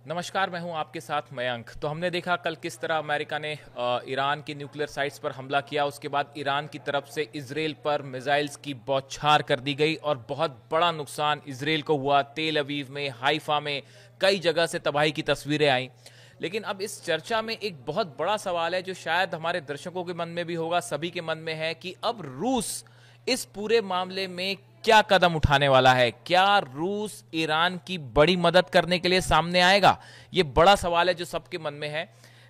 नमस्कार, मैं हूं आपके साथ मयंक। तो हमने देखा कल किस तरह अमेरिका ने ईरान की न्यूक्लियर साइट्स पर हमला किया। उसके बाद ईरान की तरफ से इजराइल पर मिसाइल्स की बौछार कर दी गई और बहुत बड़ा नुकसान इजराइल को हुआ। तेल अवीव में, हाइफा में कई जगह से तबाही की तस्वीरें आई। लेकिन अब इस चर्चा में एक बहुत बड़ा सवाल है जो शायद हमारे दर्शकों के मन में भी होगा, सभी के मन में है कि अब रूस इस पूरे मामले में क्या कदम उठाने वाला है। क्या रूस ईरान की बड़ी मदद करने के लिए सामने आएगा? ये बड़ा सवाल है जो सबके मन में है।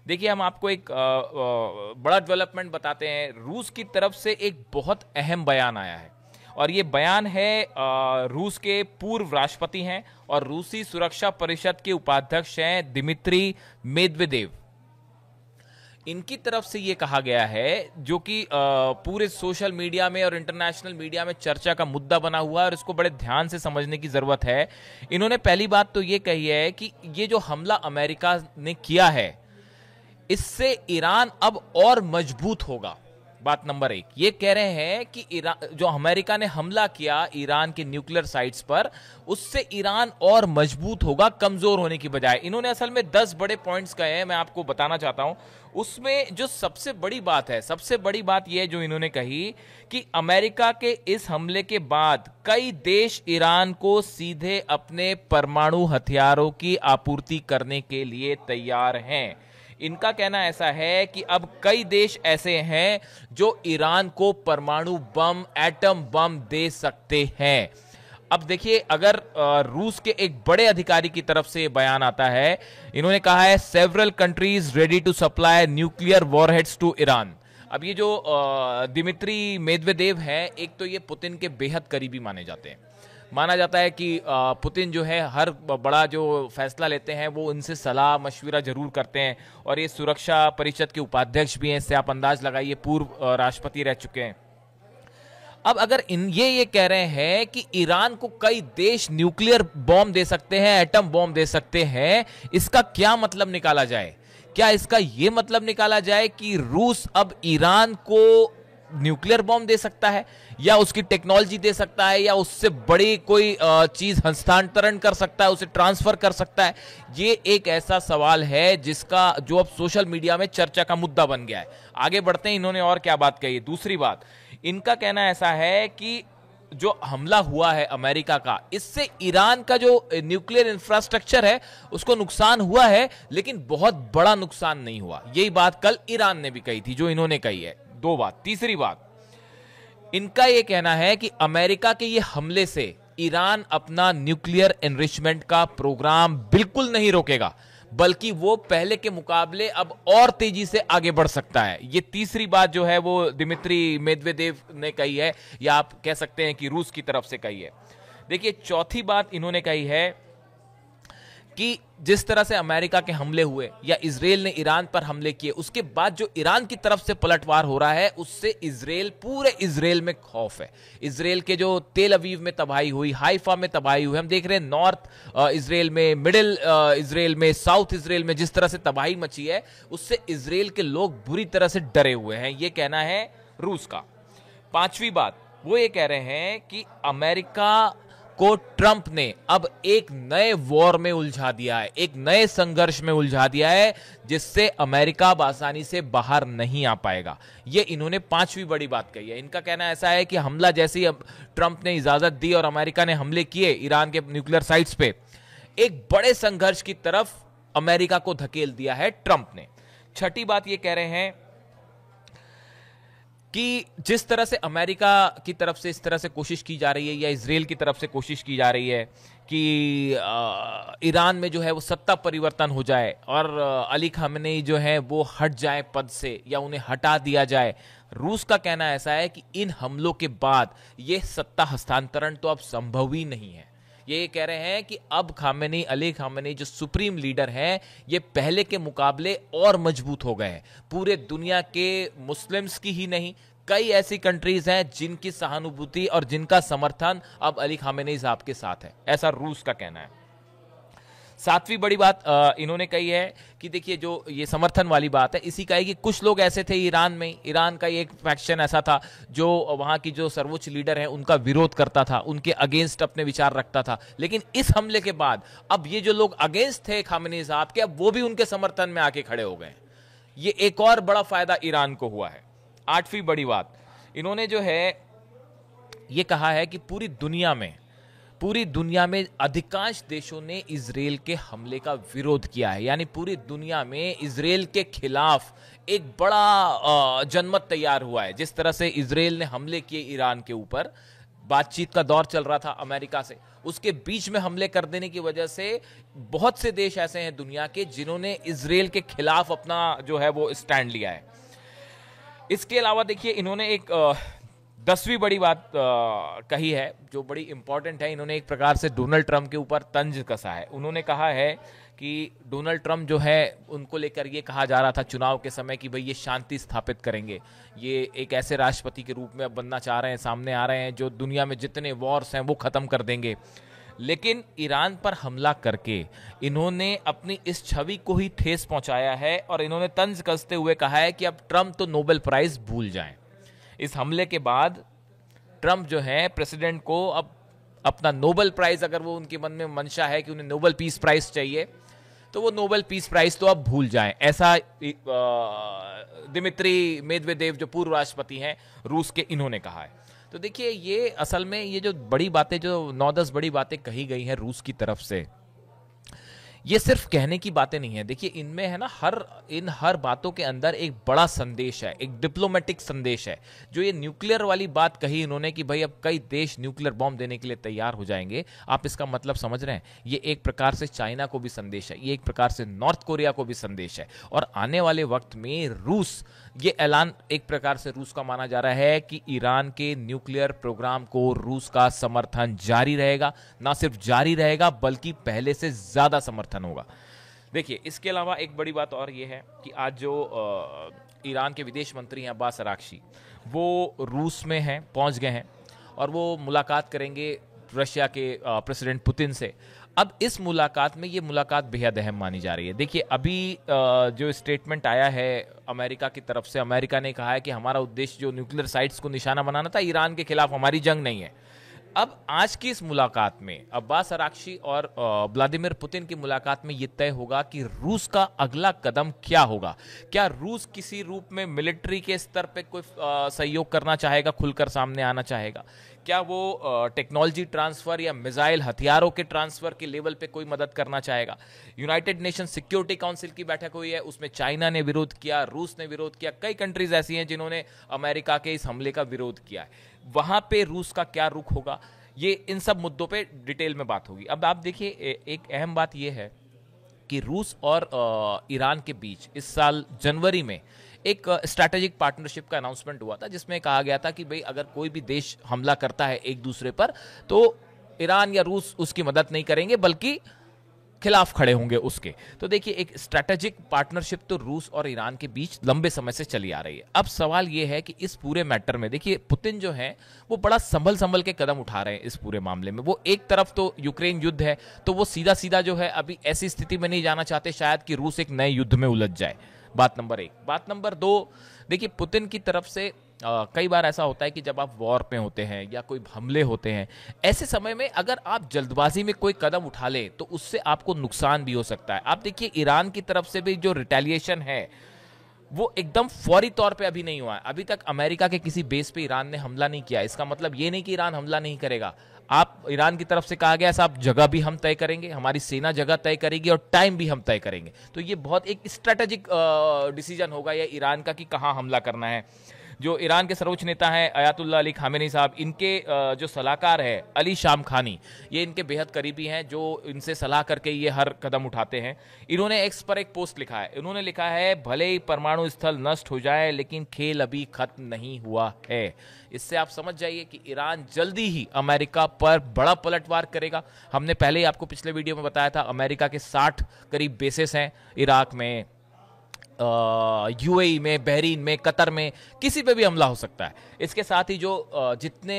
देखिए, हम आपको एक बड़ा डेवलपमेंट बताते हैं। रूस की तरफ से एक बहुत अहम बयान आया है और ये बयान है रूस के पूर्व राष्ट्रपति हैं और रूसी सुरक्षा परिषद के उपाध्यक्ष हैं दिमित्री मेदवेदेव। इनकी तरफ से ये कहा गया है, जो कि पूरे सोशल मीडिया में और इंटरनेशनल मीडिया में चर्चा का मुद्दा बना हुआ है और इसको बड़े ध्यान से समझने की जरूरत है। इन्होंने पहली बात तो ये कही है कि ये जो हमला अमेरिका ने किया है, इससे ईरान अब और मजबूत होगा। बात नंबर एक, ये कह रहे हैं कि ईरान, जो अमेरिका ने हमला किया ईरान के न्यूक्लियर साइट्स पर, उससे ईरान और मजबूत होगा, कमजोर होने की बजाय। इन्होंने असल में 10 बड़े पॉइंट्स कहे हैं, मैं आपको बताना चाहता हूं। उसमें जो सबसे बड़ी बात है, सबसे बड़ी बात यह जो इन्होंने कही कि अमेरिका के इस हमले के बाद कई देश ईरान को सीधे अपने परमाणु हथियारों की आपूर्ति करने के लिए तैयार हैं। इनका कहना ऐसा है कि अब कई देश ऐसे हैं जो ईरान को परमाणु बम, एटम बम दे सकते हैं। अब देखिए, अगर रूस के एक बड़े अधिकारी की तरफ से बयान आता है, इन्होंने कहा है several countries ready to supply nuclear warheads to Iran. अब ये जो दिमित्री मेदवेदेव हैं, एक तो ये पुतिन के बेहद करीबी माने जाते हैं। माना जाता है कि पुतिन जो है हर बड़ा जो फैसला लेते हैं वो इनसे सलाह मशविरा जरूर करते हैं और ये सुरक्षा परिषद के उपाध्यक्ष भी हैं। इससे आप अंदाज लगाइए, पूर्व राष्ट्रपति रह चुके हैं। अब अगर ये कह रहे हैं कि ईरान को कई देश न्यूक्लियर बॉम्ब दे सकते हैं, एटम बॉम्ब दे सकते हैं, इसका क्या मतलब निकाला जाए? क्या इसका यह मतलब निकाला जाए कि रूस अब ईरान को न्यूक्लियर बॉम्ब दे सकता है, या उसकी टेक्नोलॉजी दे सकता है, या उससे बड़ी कोई चीज हस्तांतरण कर सकता है, उसे ट्रांसफर कर सकता है? ये एक ऐसा सवाल है जिसका जो अब सोशल मीडिया में चर्चा का मुद्दा बन गया है। आगे बढ़ते हैं, इन्होंने और क्या बात कही। दूसरी बात, इनका कहना ऐसा है कि जो हमला हुआ है अमेरिका का, इससे ईरान का जो न्यूक्लियर इंफ्रास्ट्रक्चर है उसको नुकसान हुआ है, लेकिन बहुत बड़ा नुकसान नहीं हुआ। यही बात कल ईरान ने भी कही थी, जो इन्होंने कही है। दो बात। तीसरी बात, इनका यह कहना है कि अमेरिका के ये हमले से ईरान अपना न्यूक्लियर एनरिचमेंट का प्रोग्राम बिल्कुल नहीं रोकेगा, बल्कि वो पहले के मुकाबले अब और तेजी से आगे बढ़ सकता है। ये तीसरी बात जो है वो दिमित्री मेदवेदेव ने कही है, या आप कह सकते हैं कि रूस की तरफ से कही है। देखिए, चौथी बात इन्होंने कही है कि जिस तरह से अमेरिका के हमले हुए या इजराइल ने ईरान पर हमले किए, उसके बाद जो ईरान की तरफ से पलटवार हो रहा है, उससे इजराइल, पूरे इजराइल में खौफ है। इजराइल के जो तेल अवीव में तबाही हुई, हाइफा में तबाही हुई, हम देख रहे हैं नॉर्थ इजराइल में, मिडिल इजराइल में, साउथ इजराइल में जिस तरह से तबाही मची है, उससे इजराइल के लोग बुरी तरह से डरे हुए हैं। यह कहना है रूस का। पांचवी बात, वो ये कह रहे हैं कि अमेरिका को ट्रंप ने अब एक नए वॉर में उलझा दिया है, एक नए संघर्ष में उलझा दिया है, जिससे अमेरिका आसानी से बाहर नहीं आ पाएगा। ये इन्होंने पांचवी बड़ी बात कही है। इनका कहना ऐसा है कि हमला जैसे ही अब ट्रंप ने इजाजत दी और अमेरिका ने हमले किए ईरान के न्यूक्लियर साइट्स पे, एक बड़े संघर्ष की तरफ अमेरिका को धकेल दिया है ट्रंप ने। छठी बात ये कह रहे हैं कि जिस तरह से अमेरिका की तरफ से इस तरह से कोशिश की जा रही है, या इजराइल की तरफ से कोशिश की जा रही है कि ईरान में जो है वो सत्ता परिवर्तन हो जाए और अली खामेनेई जो है वो हट जाए पद से, या उन्हें हटा दिया जाए, रूस का कहना ऐसा है कि इन हमलों के बाद ये सत्ता हस्तांतरण तो अब संभव ही नहीं है। ये कह रहे हैं कि अब खामेनेई, अली खामेनेई जो सुप्रीम लीडर हैं, ये पहले के मुकाबले और मजबूत हो गए हैं। पूरे दुनिया के मुस्लिम्स की ही नहीं, कई ऐसी कंट्रीज हैं जिनकी सहानुभूति और जिनका समर्थन अब अली खामेनेई साहब के साथ है, ऐसा रूस का कहना है। सातवीं बड़ी बात इन्होंने कही है कि देखिए जो ये समर्थन वाली बात है, इसी का है कि कुछ लोग ऐसे थे ईरान में, ईरान का एक फैक्शन ऐसा था जो वहां की जो सर्वोच्च लीडर है उनका विरोध करता था, उनके अगेंस्ट अपने विचार रखता था। लेकिन इस हमले के बाद अब ये जो लोग अगेंस्ट थे खामेनी साहब के, अब वो भी उनके समर्थन में आके खड़े हो गए। ये एक और बड़ा फायदा ईरान को हुआ है। आठवीं बड़ी बात, इन्होंने जो है ये कहा है कि पूरी दुनिया में अधिकांश देशों ने इजराइल के हमले का विरोध किया है। यानी पूरी दुनिया में इजराइल के खिलाफ एक बड़ा जनमत तैयार हुआ है। जिस तरह से इजराइल ने हमले किए ईरान के ऊपर, बातचीत का दौर चल रहा था अमेरिका से, उसके बीच में हमले कर देने की वजह से बहुत से देश ऐसे हैं दुनिया के जिन्होंने इजराइल के खिलाफ अपना जो है वो स्टैंड लिया है। इसके अलावा देखिए इन्होंने एक 10वीं बड़ी बात कही है जो बड़ी इंपॉर्टेंट है। इन्होंने एक प्रकार से डोनाल्ड ट्रंप के ऊपर तंज कसा है। उन्होंने कहा है कि डोनाल्ड ट्रंप जो है उनको लेकर ये कहा जा रहा था चुनाव के समय कि भाई ये शांति स्थापित करेंगे, ये एक ऐसे राष्ट्रपति के रूप में अब बनना चाह रहे हैं, सामने आ रहे हैं जो दुनिया में जितने वॉर्स हैं वो खत्म कर देंगे। लेकिन ईरान पर हमला करके इन्होंने अपनी इस छवि को ही ठेस पहुंचाया है और इन्होंने तंज कसते हुए कहा है कि अब ट्रंप तो नोबेल प्राइज भूल जाएं। इस हमले के बाद ट्रंप जो है प्रेसिडेंट को अब अपना नोबेल प्राइज, अगर वो उनके मन में मंशा है कि उन्हें नोबेल पीस प्राइज चाहिए, तो वो नोबेल पीस प्राइज तो अब भूल जाएं। ऐसा दिमित्री मेदवेदेव जो पूर्व राष्ट्रपति हैं रूस के, इन्होंने कहा है। तो देखिए ये असल में ये जो बड़ी बातें, जो 9-10 बड़ी बातें कही गई हैं रूस की तरफ से, ये सिर्फ कहने की बातें नहीं है। देखिए इनमें है ना इन हर बातों के अंदर एक बड़ा संदेश है, एक डिप्लोमेटिक संदेश है। जो ये न्यूक्लियर वाली बात कही इन्होंने कि भाई अब कई देश न्यूक्लियर बॉम्ब देने के लिए तैयार हो जाएंगे, आप इसका मतलब समझ रहे हैं? ये एक प्रकार से चाइना को भी संदेश है, ये एक प्रकार से नॉर्थ कोरिया को भी संदेश है। और आने वाले वक्त में रूस, ये ऐलान एक प्रकार से रूस का माना जा रहा है कि ईरान के न्यूक्लियर प्रोग्राम को रूस का समर्थन जारी रहेगा, ना सिर्फ जारी रहेगा बल्कि पहले से ज्यादा समर्थन होगा। देखिए इसके अलावा एक बड़ी बात और ये है कि आज जो ईरान के विदेश मंत्री हैं अब्बास अराक्ची, वो रूस में हैं, पहुंच गए हैं और वो मुलाकात करेंगे रशिया के प्रेसिडेंट पुतिन से। अब इस मुलाकात में, ये मुलाकात बेहद अहम मानी जा रही है। देखिए अभी जो स्टेटमेंट आया है अमेरिका की तरफ से, अमेरिका ने कहा है कि हमारा उद्देश्य जो न्यूक्लियर साइट्स को निशाना बनाना था, ईरान के खिलाफ हमारी जंग नहीं है। अब आज की इस मुलाकात में अब्बास अराक्ची और व्लादिमीर पुतिन की मुलाकात में यह तय होगा कि रूस का अगला कदम क्या होगा। क्या रूस किसी रूप में मिलिट्री के स्तर पे कोई सहयोग करना चाहेगा, खुलकर सामने आना चाहेगा? क्या वो टेक्नोलॉजी ट्रांसफर या मिसाइल हथियारों के ट्रांसफर के लेवल पे कोई मदद करना चाहेगा? यूनाइटेड नेशन सिक्योरिटी काउंसिल की बैठक हुई है, उसमें चाइना ने विरोध किया, रूस ने विरोध किया, कई कंट्रीज ऐसी हैं जिन्होंने अमेरिका के इस हमले का विरोध किया है। वहां पे रूस का क्या रुख होगा, ये इन सब मुद्दों पे डिटेल में बात होगी। अब आप देखिए एक अहम बात यह है कि रूस और ईरान के बीच इस साल जनवरी में एक स्ट्रैटेजिक पार्टनरशिप का अनाउंसमेंट हुआ था, जिसमें कहा गया था कि भाई अगर कोई भी देश हमला करता है एक दूसरे पर तो ईरान या रूस उसकी मदद नहीं करेंगे बल्कि खिलाफ खड़े होंगे उसके। तो देखिए एक स्ट्रैटेजिक पार्टनरशिप तो रूस और ईरान के बीच लंबे समय से चली आ रही है। अब सवाल यह है कि इस पूरे मैटर में देखिए पुतिन जो है वो बड़ा संभल के कदम उठा रहे हैं इस पूरे मामले में। वो एक तरफ तो यूक्रेन युद्ध है, तो वो सीधा सीधा जो है अभी ऐसी स्थिति में नहीं जाना चाहते शायद कि रूस एक नए युद्ध में उलझ जाए। बात नंबर 1। बात नंबर 2, देखिए पुतिन की तरफ से कई बार ऐसा होता है कि जब आप वॉर पे होते हैं या कोई हमले होते हैं, ऐसे समय में अगर आप जल्दबाजी में कोई कदम उठा ले तो उससे आपको नुकसान भी हो सकता है। आप देखिए ईरान की तरफ से भी जो रिटेलिएशन है वो एकदम फौरी तौर पे अभी नहीं हुआ है। अभी तक अमेरिका के किसी बेस पे ईरान ने हमला नहीं किया। इसका मतलब ये नहीं कि ईरान हमला नहीं करेगा। आप ईरान की तरफ से कहा गया साहब जगह भी हम तय करेंगे, हमारी सेना जगह तय करेगी और टाइम भी हम तय करेंगे। तो ये बहुत एक स्ट्रेटेजिक डिसीजन होगा ये ईरान का कि कहां हमला करना है। जो ईरान के सर्वोच्च नेता हैं अयातुल्ला अली खामेनी साहब, इनके जो सलाहकार है अली शाम खानी, ये इनके बेहद करीबी हैं, जो इनसे सलाह करके ये हर कदम उठाते हैं। इन्होंने एक्स पर एक पोस्ट लिखा है, इन्होंने लिखा है भले ही परमाणु स्थल नष्ट हो जाए लेकिन खेल अभी खत्म नहीं हुआ है। इससे आप समझ जाइए कि ईरान जल्दी ही अमेरिका पर बड़ा पलटवार करेगा। हमने पहले ही आपको पिछले वीडियो में बताया था अमेरिका के 60 करीब बेसेस हैं इराक में, यूएई में, बहरीन में, कतर में, किसी पे भी हमला हो सकता है। इसके साथ ही जो जितने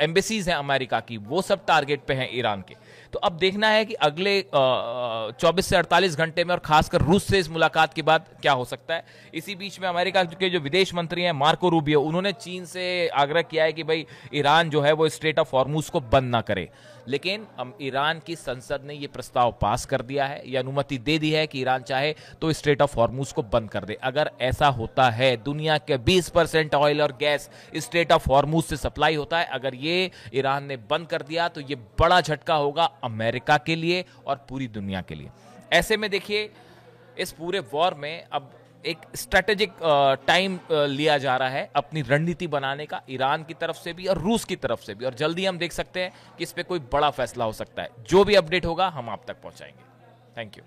एम्बेसीज हैं अमेरिका की वो सब टारगेट पे हैं ईरान के। तो अब देखना है कि अगले 24 से 48 घंटे में और खासकर रूस से इस मुलाकात के बाद क्या हो सकता है। इसी बीच में अमेरिका के जो विदेश मंत्री हैं मार्को रूबियो, उन्होंने चीन से आग्रह किया है कि भाई ईरान जो है वो स्ट्रेट ऑफ हॉर्मुज को बंद ना करे। लेकिन ईरान की संसद ने यह प्रस्ताव पास कर दिया है, यह अनुमति दे दी है कि ईरान चाहे तो स्ट्रेट ऑफ हॉर्मुज को बंद कर दे। अगर ऐसा होता है, दुनिया के 20% ऑयल और गैस स्ट्रेट ऑफ हॉर्मुज से सप्लाई होता है, अगर ये ईरान ने बंद कर दिया तो ये बड़ा झटका होगा अमेरिका के लिए और पूरी दुनिया के लिए। ऐसे में देखिए, इस पूरे वॉर में अब एक स्ट्रेटेजिक टाइम लिया जा रहा है अपनी रणनीति बनाने का, ईरान की तरफ से भी और रूस की तरफ से भी, और जल्दी हम देख सकते हैं कि इस पे कोई बड़ा फैसला हो सकता है। जो भी अपडेट होगा हम आप तक पहुंचाएंगे। Thank you.